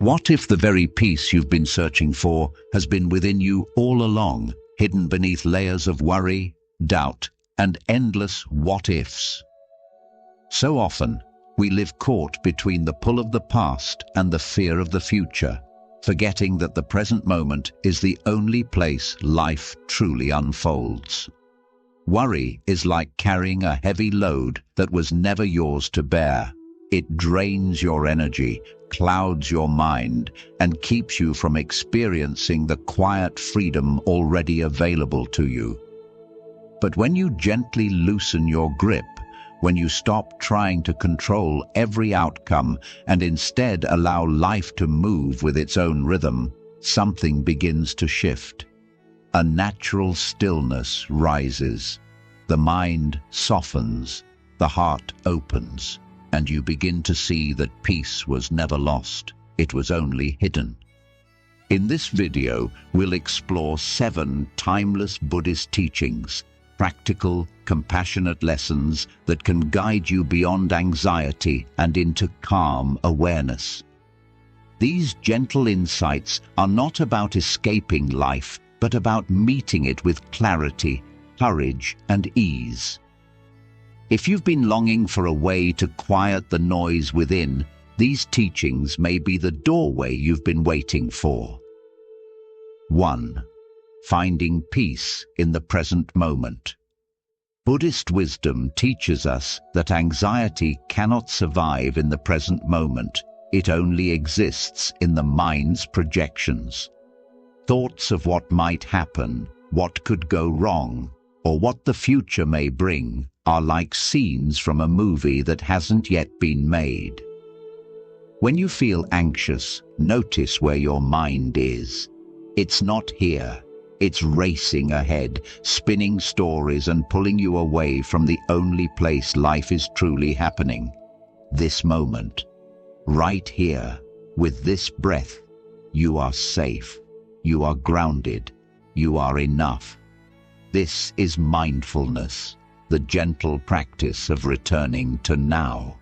what if the very peace you've been searching for has been within you all along, hidden beneath layers of worry, doubt, and endless what-ifs? So often, we live caught between the pull of the past and the fear of the future, forgetting that the present moment is the only place life truly unfolds. Worry is like carrying a heavy load that was never yours to bear. It drains your energy, clouds your mind, and keeps you from experiencing the quiet freedom already available to you. But when you gently loosen your grip, when you stop trying to control every outcome and instead allow life to move with its own rhythm, something begins to shift. A natural stillness rises. The mind softens, the heart opens, and you begin to see that peace was never lost, it was only hidden. In this video, we'll explore 7 timeless Buddhist teachings, practical, compassionate lessons that can guide you beyond anxiety and into calm awareness. These gentle insights are not about escaping life, but about meeting it with clarity, courage, and ease. If you've been longing for a way to quiet the noise within, these teachings may be the doorway you've been waiting for. 1. Finding peace in the present moment. Buddhist wisdom teaches us that anxiety cannot survive in the present moment. It only exists in the mind's projections. Thoughts of what might happen, what could go wrong, or what the future may bring are like scenes from a movie that hasn't yet been made. When you feel anxious, notice where your mind is. It's not here. It's racing ahead, spinning stories and pulling you away from the only place life is truly happening. This moment. Right here, with this breath, you are safe. You are grounded. You are enough. This is mindfulness, the gentle practice of returning to now.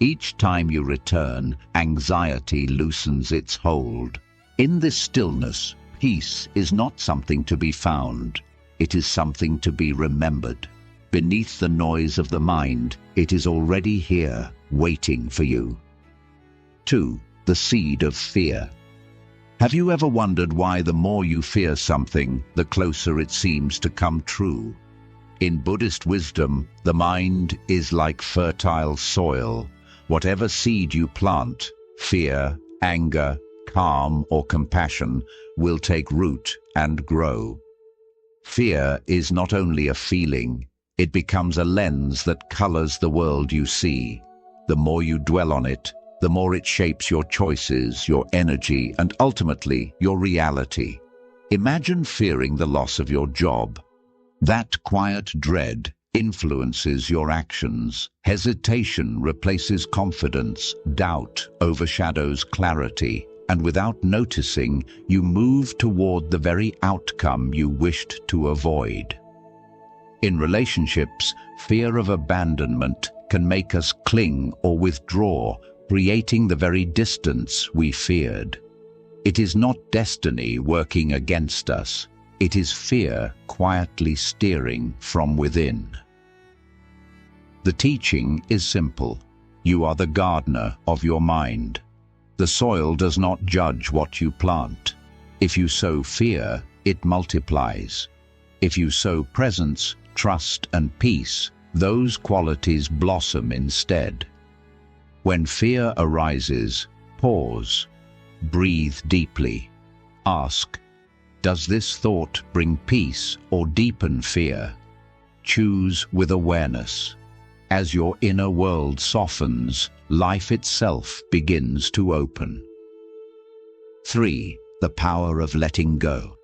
Each time you return, anxiety loosens its hold. In this stillness, peace is not something to be found. It is something to be remembered. Beneath the noise of the mind, it is already here, waiting for you. 2. The seed of fear. Have you ever wondered why the more you fear something, the closer it seems to come true? In Buddhist wisdom, the mind is like fertile soil. Whatever seed you plant, fear, anger, calm, or compassion, will take root and grow. Fear is not only a feeling, it becomes a lens that colors the world you see. The more you dwell on it, the more it shapes your choices, your energy, and ultimately your reality. Imagine fearing the loss of your job. That quiet dread influences your actions. Hesitation replaces confidence, doubt overshadows clarity, and without noticing, you move toward the very outcome you wished to avoid. In relationships, fear of abandonment can make us cling or withdraw, creating the very distance we feared. It is not destiny working against us. It is fear quietly steering from within. The teaching is simple. You are the gardener of your mind. The soil does not judge what you plant. If you sow fear, it multiplies. If you sow presence, trust, and peace, those qualities blossom instead. When fear arises, pause. Breathe deeply. Ask, does this thought bring peace or deepen fear? Choose with awareness. As your inner world softens, life itself begins to open. 3. The power of letting go.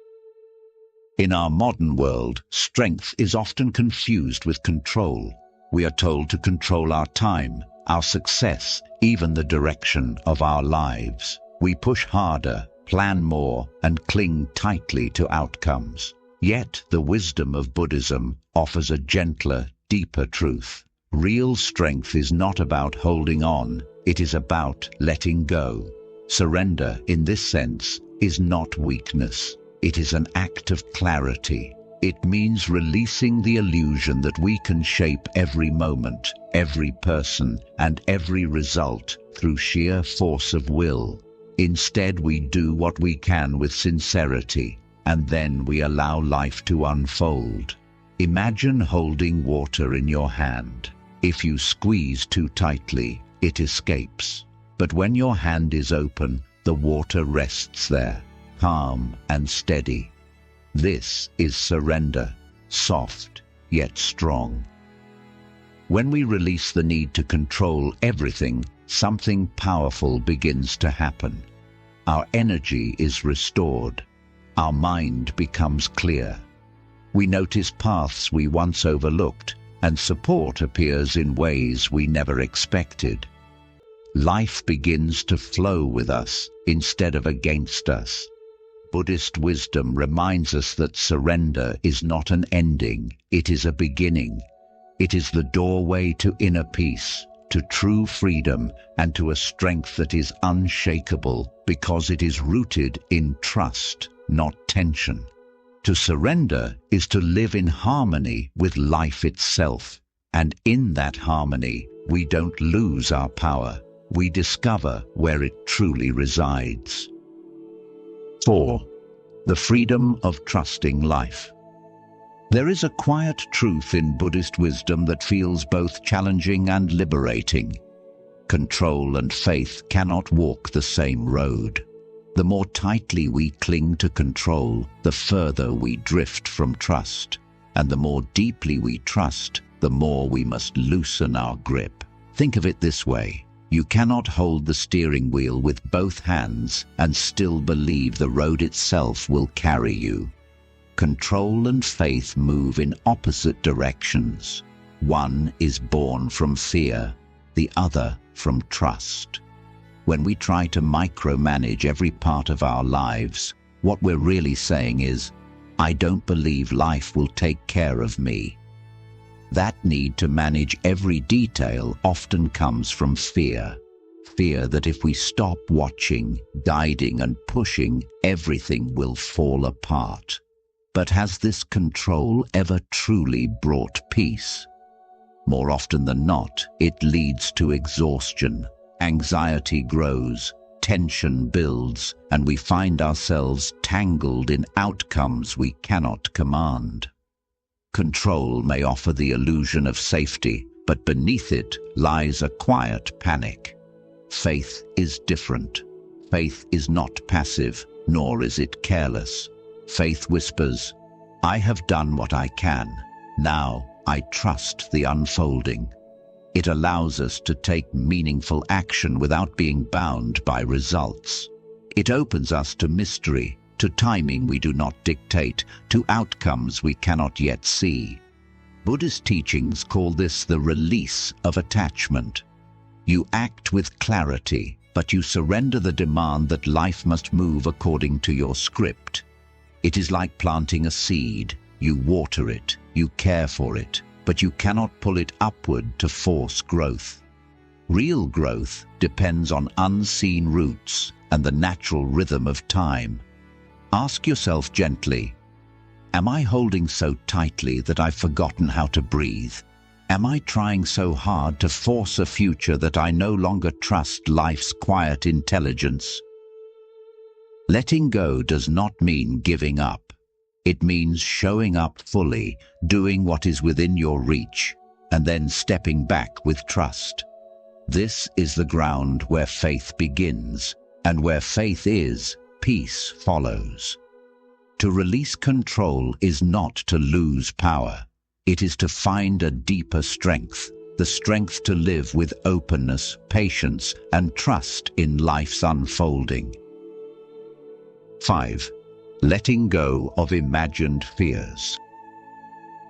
In our modern world, strength is often confused with control. We are told to control our time, our success, even the direction of our lives. We push harder, plan more, and cling tightly to outcomes. Yet the wisdom of Buddhism offers a gentler, deeper truth. Real strength is not about holding on, it is about letting go. Surrender, in this sense, is not weakness. It is an act of clarity. It means releasing the illusion that we can shape every moment, every person, and every result through sheer force of will. Instead, we do what we can with sincerity, and then we allow life to unfold. Imagine holding water in your hand. If you squeeze too tightly, it escapes. But when your hand is open, the water rests there, calm and steady. This is surrender, soft yet strong. When we release the need to control everything, something powerful begins to happen. Our energy is restored. Our mind becomes clear. We notice paths we once overlooked, and support appears in ways we never expected. Life begins to flow with us instead of against us. Buddhist wisdom reminds us that surrender is not an ending, it is a beginning. It is the doorway to inner peace, to true freedom, and to a strength that is unshakable because it is rooted in trust, not tension. To surrender is to live in harmony with life itself, and in that harmony, we don't lose our power. We discover where it truly resides. 4. The freedom of trusting life. There is a quiet truth in Buddhist wisdom that feels both challenging and liberating. Control and faith cannot walk the same road. The more tightly we cling to control, the further we drift from trust. And the more deeply we trust, the more we must loosen our grip. Think of it this way. You cannot hold the steering wheel with both hands and still believe the road itself will carry you. Control and faith move in opposite directions. One is born from fear, the other from trust. When we try to micromanage every part of our lives, what we're really saying is, I don't believe life will take care of me. That need to manage every detail often comes from fear. Fear that if we stop watching, guiding, and pushing, everything will fall apart. But has this control ever truly brought peace? More often than not, it leads to exhaustion. Anxiety grows, tension builds, and we find ourselves tangled in outcomes we cannot command. Control may offer the illusion of safety, but beneath it lies a quiet panic. Faith is different. Faith is not passive, nor is it careless. Faith whispers, I have done what I can. Now I trust the unfolding. It allows us to take meaningful action without being bound by results. It opens us to mystery, to timing we do not dictate, to outcomes we cannot yet see. Buddhist teachings call this the release of attachment. You act with clarity, but you surrender the demand that life must move according to your script. It is like planting a seed. You water it, you care for it, but you cannot pull it upward to force growth. Real growth depends on unseen roots and the natural rhythm of time. Ask yourself gently, am I holding so tightly that I've forgotten how to breathe? Am I trying so hard to force a future that I no longer trust life's quiet intelligence? Letting go does not mean giving up. It means showing up fully, doing what is within your reach, and then stepping back with trust. This is the ground where faith begins, and where faith is, peace follows. To release control is not to lose power. It is to find a deeper strength, the strength to live with openness, patience, and trust in life's unfolding. 5. Letting go of imagined fears.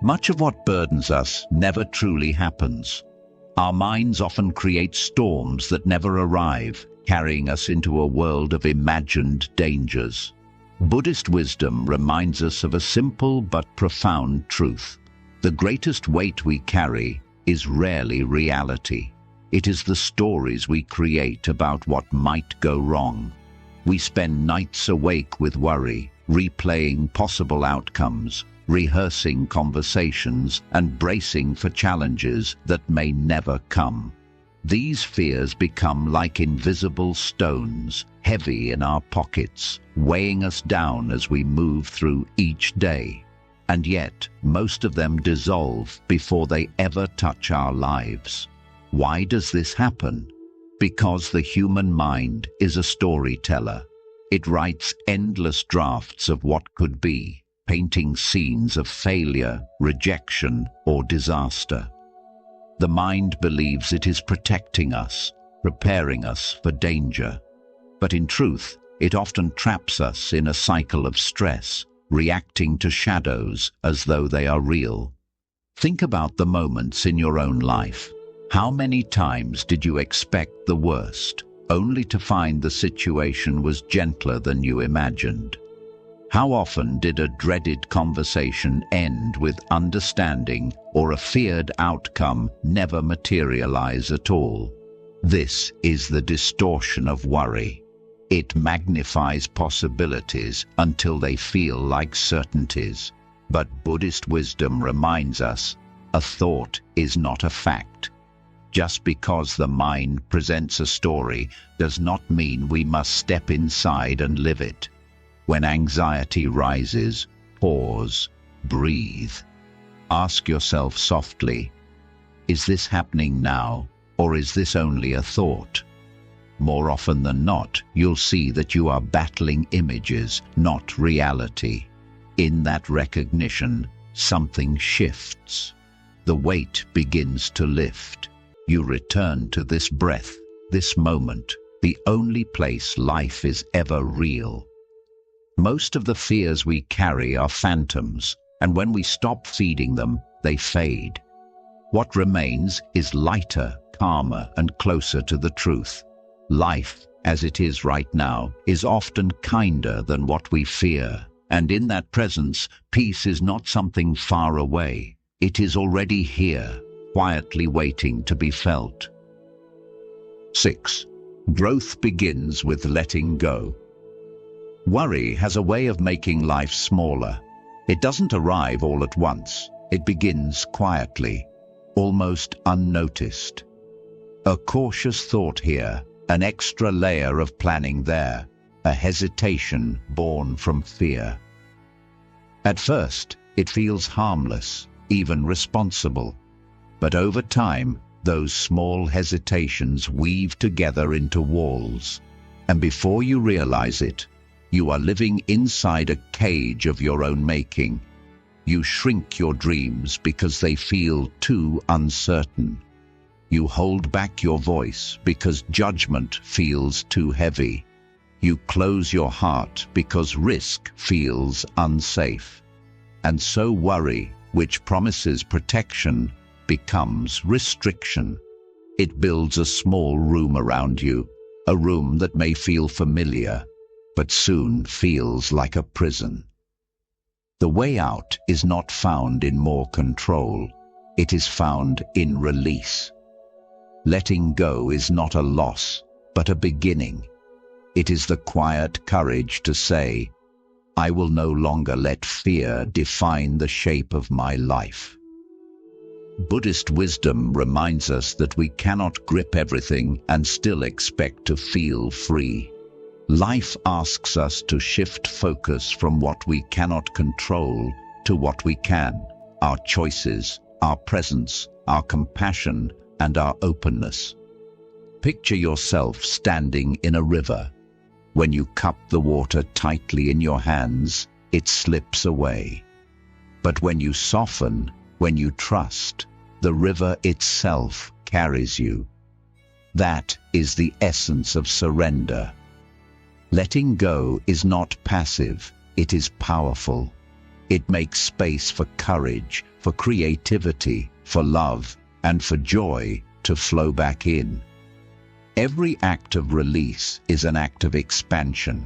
Much of what burdens us never truly happens. Our minds often create storms that never arrive, carrying us into a world of imagined dangers. Buddhist wisdom reminds us of a simple but profound truth. The greatest weight we carry is rarely reality. It is the stories we create about what might go wrong. We spend nights awake with worry, replaying possible outcomes, rehearsing conversations, and bracing for challenges that may never come. These fears become like invisible stones, heavy in our pockets, weighing us down as we move through each day. And yet, most of them dissolve before they ever touch our lives. Why does this happen? Because the human mind is a storyteller. It writes endless drafts of what could be, painting scenes of failure, rejection, or disaster. The mind believes it is protecting us, preparing us for danger. But in truth, it often traps us in a cycle of stress, reacting to shadows as though they are real. Think about the moments in your own life. How many times did you expect the worst, only to find the situation was gentler than you imagined? How often did a dreaded conversation end with understanding, or a feared outcome never materialize at all? This is the distortion of worry. It magnifies possibilities until they feel like certainties. But Buddhist wisdom reminds us, a thought is not a fact. Just because the mind presents a story does not mean we must step inside and live it. When anxiety rises, pause, breathe. Ask yourself softly, is this happening now, or is this only a thought? More often than not, you'll see that you are battling images, not reality. In that recognition, something shifts. The weight begins to lift. You return to this breath, this moment, the only place life is ever real. Most of the fears we carry are phantoms, and when we stop feeding them, they fade. What remains is lighter, calmer, and closer to the truth. Life, as it is right now, is often kinder than what we fear. And in that presence, peace is not something far away. It is already here, quietly waiting to be felt. 6. Growth begins with letting go. Worry has a way of making life smaller. It doesn't arrive all at once. It begins quietly, almost unnoticed. A cautious thought here, an extra layer of planning there, a hesitation born from fear. At first, it feels harmless, even responsible. But over time, those small hesitations weave together into walls. And before you realize it, you are living inside a cage of your own making. You shrink your dreams because they feel too uncertain. You hold back your voice because judgment feels too heavy. You close your heart because risk feels unsafe. And so worry, which promises protection, becomes restriction. It builds a small room around you, a room that may feel familiar, but soon feels like a prison. The way out is not found in more control. It is found in release. Letting go is not a loss, but a beginning. It is the quiet courage to say, I will no longer let fear define the shape of my life. Buddhist wisdom reminds us that we cannot grip everything and still expect to feel free. Life asks us to shift focus from what we cannot control to what we can, our choices, our presence, our compassion, and our openness. Picture yourself standing in a river. When you cup the water tightly in your hands, it slips away. But when you soften, when you trust, the river itself carries you. That is the essence of surrender. Letting go is not passive, it is powerful. It makes space for courage, for creativity, for love, and for joy to flow back in. Every act of release is an act of expansion.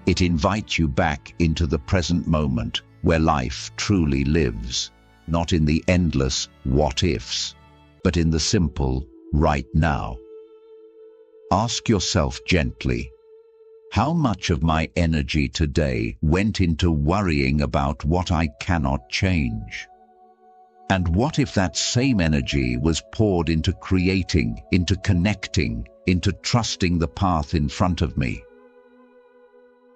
It invites you back into the present moment where life truly lives, not in the endless what-ifs, but in the simple right now. Ask yourself gently, how much of my energy today went into worrying about what I cannot change? And what if that same energy was poured into creating, into connecting, into trusting the path in front of me?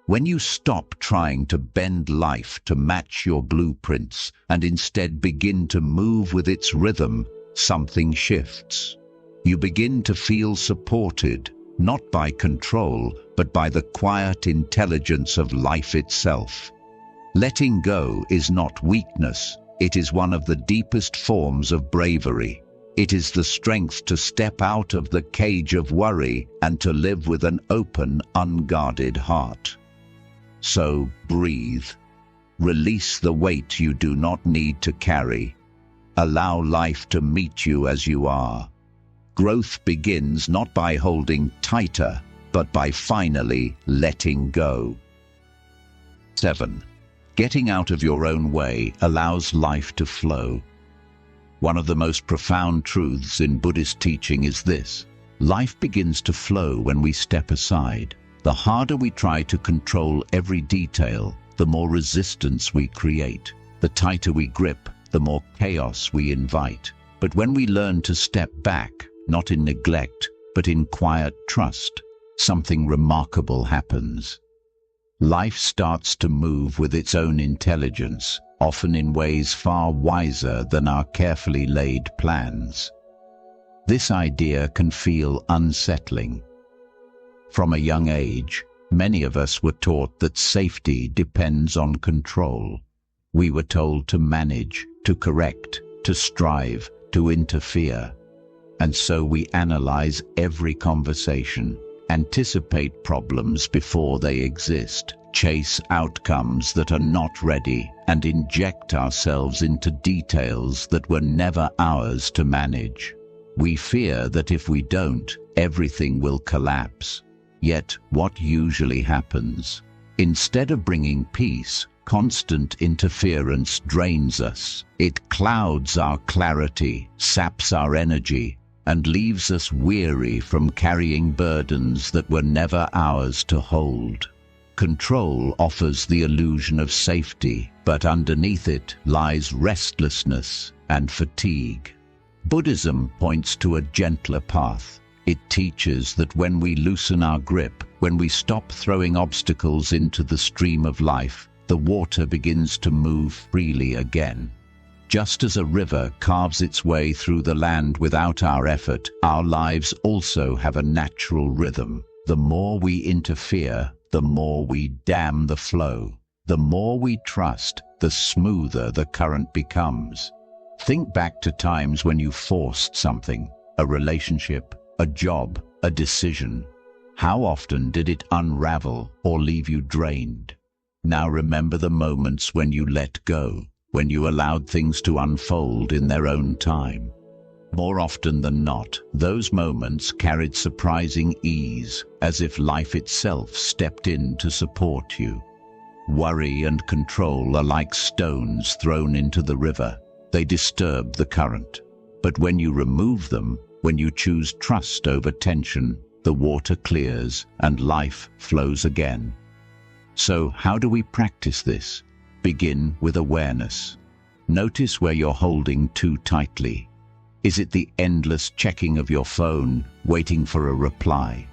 When you stop trying to bend life to match your blueprints and instead begin to move with its rhythm, something shifts. You begin to feel supported, not by control, but by the quiet intelligence of life itself. Letting go is not weakness. It is one of the deepest forms of bravery. It is the strength to step out of the cage of worry and to live with an open, unguarded heart. So breathe. Release the weight you do not need to carry. Allow life to meet you as you are. Growth begins not by holding tighter, but by finally letting go. 7. Getting out of your own way allows life to flow. One of the most profound truths in Buddhist teaching is this: life begins to flow when we step aside. The harder we try to control every detail, the more resistance we create. The tighter we grip, the more chaos we invite. But when we learn to step back, not in neglect, but in quiet trust, something remarkable happens. Life starts to move with its own intelligence, often in ways far wiser than our carefully laid plans. This idea can feel unsettling. From a young age, many of us were taught that safety depends on control. We were told to manage, to correct, to strive, to interfere. And so we analyze every conversation, anticipate problems before they exist, chase outcomes that are not ready, and inject ourselves into details that were never ours to manage. We fear that if we don't, everything will collapse. Yet, what usually happens? Instead of bringing peace, constant interference drains us. It clouds our clarity, saps our energy, and leaves us weary from carrying burdens that were never ours to hold. Control offers the illusion of safety, but underneath it lies restlessness and fatigue. Buddhism points to a gentler path. It teaches that when we loosen our grip, when we stop throwing obstacles into the stream of life, the water begins to move freely again. Just as a river carves its way through the land without our effort, our lives also have a natural rhythm. The more we interfere, the more we dam the flow. The more we trust, the smoother the current becomes. Think back to times when you forced something, a relationship, a job, a decision. How often did it unravel or leave you drained? Now remember the moments when you let go, when you allowed things to unfold in their own time. More often than not, those moments carried surprising ease, as if life itself stepped in to support you. Worry and control are like stones thrown into the river. They disturb the current. But when you remove them, when you choose trust over tension, the water clears and life flows again. So how do we practice this? Begin with awareness. Notice where you're holding too tightly. Is it the endless checking of your phone, waiting for a reply?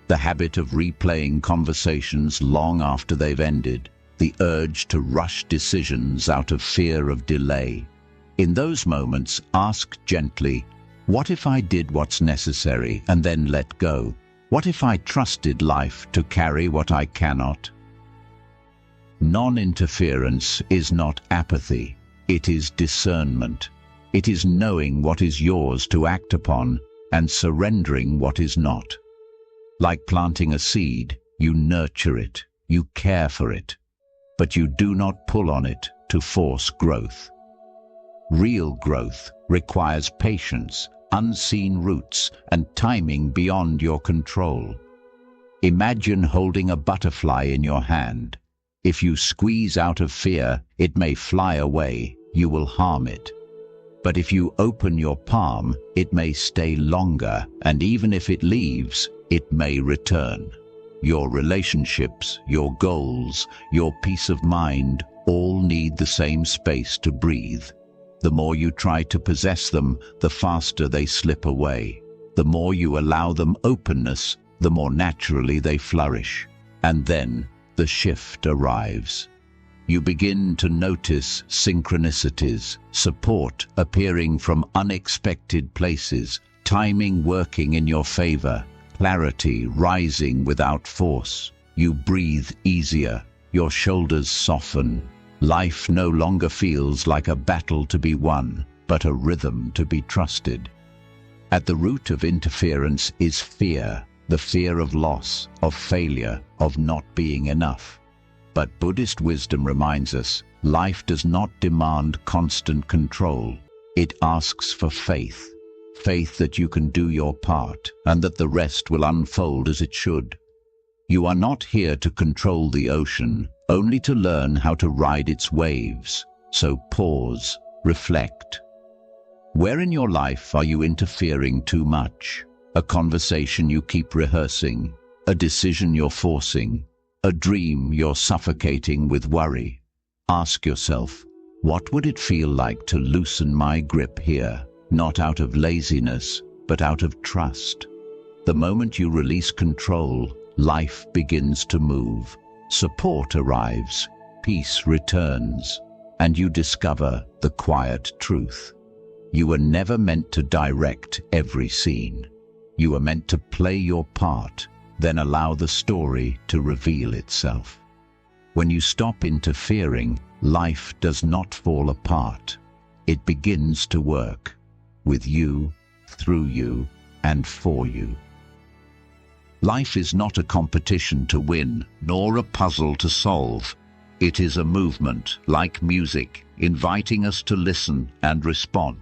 The habit of replaying conversations long after they've ended? The urge to rush decisions out of fear of delay? In those moments, ask gently, what if I did what's necessary and then let go? What if I trusted life to carry what I cannot? Non-interference is not apathy. It is discernment. It is knowing what is yours to act upon and surrendering what is not. Like planting a seed, you nurture it, you care for it, but you do not pull on it to force growth. Real growth requires patience, unseen roots, and timing beyond your control. Imagine holding a butterfly in your hand. If you squeeze out of fear, it may fly away. You will harm it. But if you open your palm, it may stay longer, and even if it leaves, it may return. Your relationships, your goals, your peace of mind all need the same space to breathe. The more you try to possess them, the faster they slip away. The more you allow them openness, the more naturally they flourish. And then the shift arrives. You begin to notice synchronicities, support appearing from unexpected places, timing working in your favor, clarity rising without force. You breathe easier, your shoulders soften. Life no longer feels like a battle to be won, but a rhythm to be trusted. At the root of interference is fear, the fear of loss, of failure, of not being enough. But Buddhist wisdom reminds us, life does not demand constant control. It asks for faith. Faith that you can do your part, and that the rest will unfold as it should. You are not here to control the ocean, only to learn how to ride its waves. So pause, reflect. Where in your life are you interfering too much? A conversation you keep rehearsing, a decision you're forcing, a dream you're suffocating with worry. Ask yourself, what would it feel like to loosen my grip here? Not out of laziness, but out of trust. The moment you release control, life begins to move. Support arrives, peace returns, and you discover the quiet truth. You were never meant to direct every scene. You were meant to play your part, then allow the story to reveal itself. When you stop interfering, life does not fall apart. It begins to work, with you, through you, and for you. Life is not a competition to win, nor a puzzle to solve. It is a movement, like music, inviting us to listen and respond.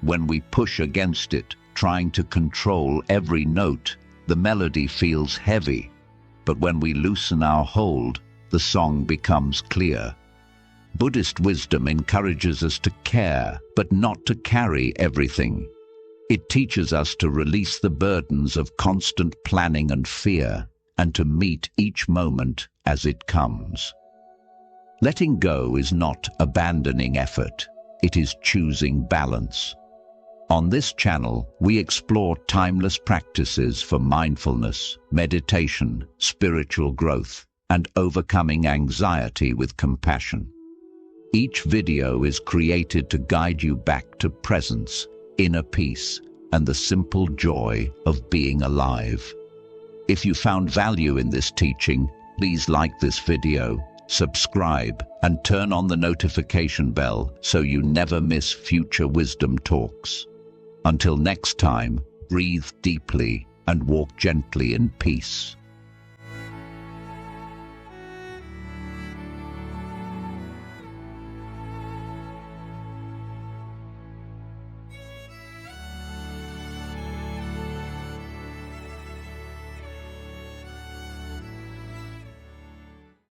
When we push against it, trying to control every note, the melody feels heavy. But when we loosen our hold, the song becomes clear. Buddhist wisdom encourages us to care, but not to carry everything. It teaches us to release the burdens of constant planning and fear, and to meet each moment as it comes. Letting go is not abandoning effort, it is choosing balance. On this channel, we explore timeless practices for mindfulness, meditation, spiritual growth, and overcoming anxiety with compassion. Each video is created to guide you back to presence, inner peace, and the simple joy of being alive. If you found value in this teaching, please like this video, subscribe, and turn on the notification bell so you never miss future wisdom talks. Until next time, breathe deeply and walk gently in peace.